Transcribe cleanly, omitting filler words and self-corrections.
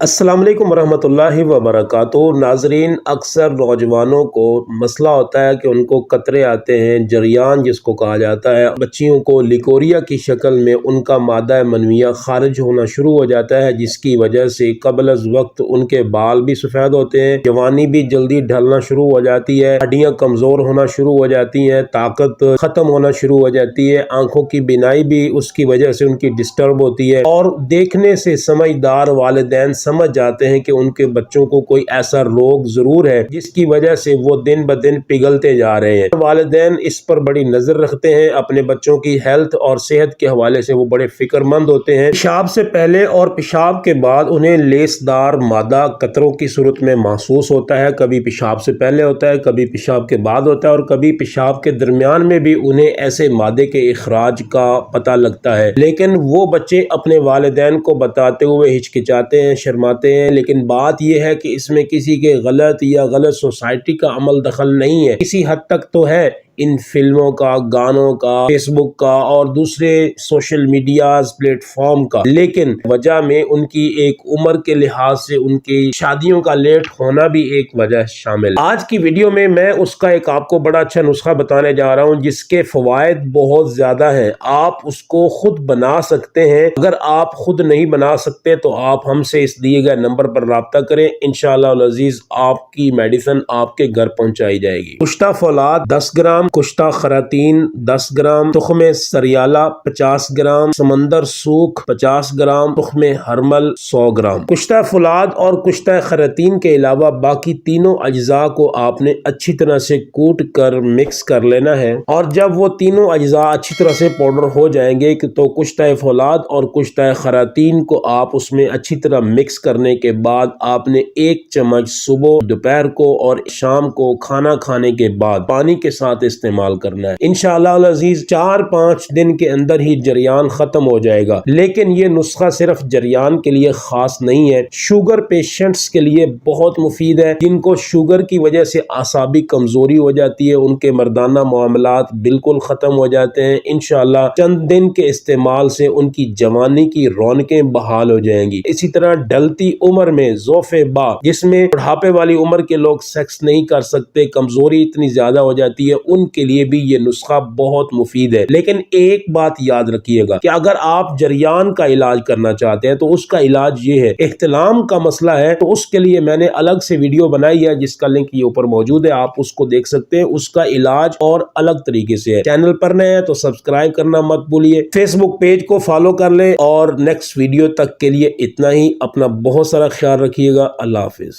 السلام علیکم ورحمۃ اللہ وبرکاتہ۔ ناظرین، اکثر نوجوانوں کو مسئلہ ہوتا ہے کہ ان کو قطرے آتے ہیں، جریان جس کو کہا جاتا ہے، بچیوں کو لیکوریا کی شکل میں ان کا مادہ منویہ خارج ہونا شروع ہو جاتا ہے، جس کی وجہ سے قبل از وقت ان کے بال بھی سفید ہوتے ہیں، جوانی بھی جلدی ڈھلنا شروع ہو جاتی ہے، ہڈیاں کمزور ہونا شروع ہو جاتی ہیں، طاقت ختم ہونا شروع ہو جاتی ہے، آنکھوں کی بینائی بھی اس کی وجہ سے ان کی ڈسٹرب ہوتی ہے، اور دیکھنے سے سمجھدار والدین سمجھ جاتے ہیں کہ ان کے بچوں کو کوئی ایسا روگ ضرور ہے جس کی وجہ سے وہ دن بدن پگھلتے جا رہے ہیں۔ والدین اس پر بڑی نظر رکھتے ہیں، اپنے بچوں کی ہیلتھ اور صحت کے حوالے سے وہ بڑے فکر مند ہوتے ہیں۔ پیشاب سے پہلے اور پیشاب کے بعد انہیں لیس دار مادہ قطروں کی صورت میں محسوس ہوتا ہے، کبھی پیشاب سے پہلے ہوتا ہے، کبھی پیشاب کے بعد ہوتا ہے، اور کبھی پیشاب کے درمیان میں بھی انہیں ایسے مادے کے اخراج کا پتہ لگتا ہے، لیکن وہ بچے اپنے والدین کو بتاتے ہوئے ہچکچاتے ہیں، شرماتے ہیں۔ لیکن بات یہ ہے کہ اس میں کسی کے غلط یا غلط سوسائٹی کا عمل دخل نہیں ہے، کسی حد تک تو ہے ان فلموں کا، گانوں کا، فیس بک کا اور دوسرے سوشل میڈیاز پلیٹ فارم کا، لیکن وجہ میں ان کی ایک عمر کے لحاظ سے ان کی شادیوں کا لیٹ ہونا بھی ایک وجہ شامل ہے۔ آج کی ویڈیو میں اس کا ایک آپ کو بڑا اچھا نسخہ بتانے جا رہا ہوں جس کے فوائد بہت زیادہ ہیں، آپ اس کو خود بنا سکتے ہیں۔ اگر آپ خود نہیں بنا سکتے تو آپ ہم سے اس دیے گئے نمبر پر رابطہ کریں، انشاءاللہ العزیز آپ کی میڈیسن آپ کے گھر پہنچائی جائے گی۔ کشتہ فولاد 10 گرام، کشتہ خراتین 10 گرام، تخم سریالہ 50 گرام، سمندر سوکھ 50 گرام، تخم ہرمل 100 گرام۔ کشتہ فولاد اور کشتہ خراتین کے علاوہ باقی تینوں اجزاء کو آپ نے اچھی طرح سے کوٹ کر مکس کر لینا ہے، اور جب وہ تینوں اجزاء اچھی طرح سے پاؤڈر ہو جائیں گے تو کشتہ فولاد اور کشتہ خراتین کو آپ اس میں اچھی طرح مکس کرنے کے بعد آپ نے 1 چمچ صبح، دوپہر کو اور شام کو کھانا کھانے کے بعد پانی کے ساتھ استعمال کرنا ہے۔ انشاءاللہ العزیز 4-5 دن کے اندر ہی جریان ختم ہو جائے گا، لیکن یہ نسخہ صرف جریان کے لیے خاص نہیں ہے، شوگر پیشنٹس کے لیے بہت مفید ہے، جن کو شوگر کی وجہ سے اعصابی کمزوری ہو جاتی ہے، ان کے مردانہ معاملات بالکل ختم ہو جاتے ہیں۔ انشاءاللہ چند دن کے استعمال سے ان کی جوانی کی رونقیں بحال ہو جائیں گی۔ اسی طرح ڈھلتی عمر میں ذوف با، جس میں بڑھاپے والی عمر کے لوگ سیکس نہیں کر سکتے، کمزوری اتنی زیادہ ہو جاتی ہے، ان کے لیے بھی یہ نسخہ بہت مفید ہے۔ لیکن ایک بات یاد رکھیے گا کہ اگر آپ جریان کا علاج کرنا چاہتے ہیں تو اس کا علاج یہ ہے، احتلام کا مسئلہ ہے تو اس کے لیے میں نے الگ سے ویڈیو بنائی ہے جس کا لنک یہ اوپر موجود ہے، آپ اس کو دیکھ سکتے ہیں، اس کا علاج اور الگ طریقے سے ہے۔ چینل پر نئے ہیں تو سبسکرائب کرنا مت بھولیے، فیس بک پیج کو فالو کر لیں، اور نیکسٹ ویڈیو تک کے لیے اتنا ہی۔ اپنا بہت سارا خیال رکھیے گا۔ اللہ حافظ۔